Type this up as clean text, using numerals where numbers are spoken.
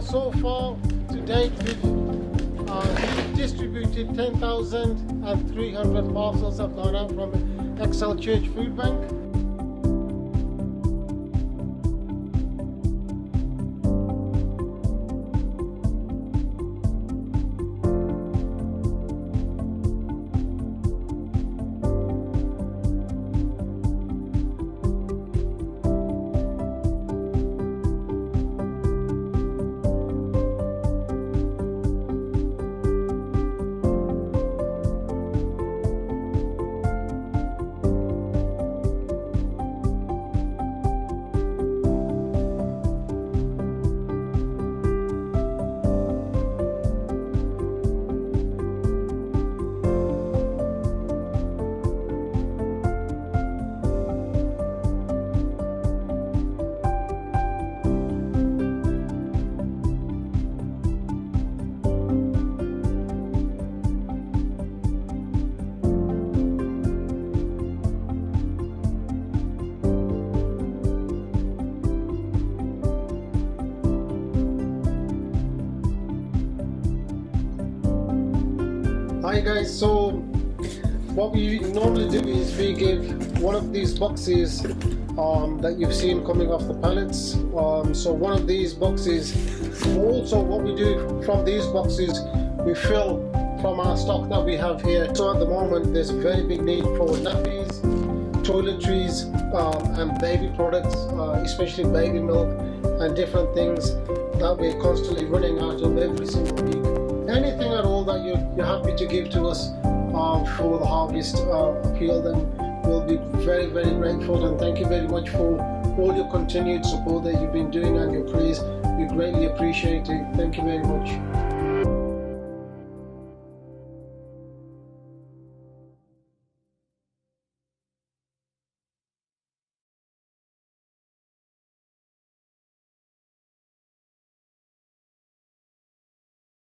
So far to date, we've distributed 10,300 parcels have gone out from Excel Foodbank. Hi guys, so what we normally do is we give one of these boxes that you've seen coming off the pallets. So one of these boxes, also what we do from these boxes, we fill from our stock that we have here. So at the moment there's a very big need for nappies, toiletries and baby products, especially baby milk and different things that we're constantly running out of every single week. Anything at all that you're happy to give to us for the harvest appeal, then we'll be very, very grateful, and thank you very much for all your continued support that you've been doing and your praise. We greatly appreciate it. Thank you very much.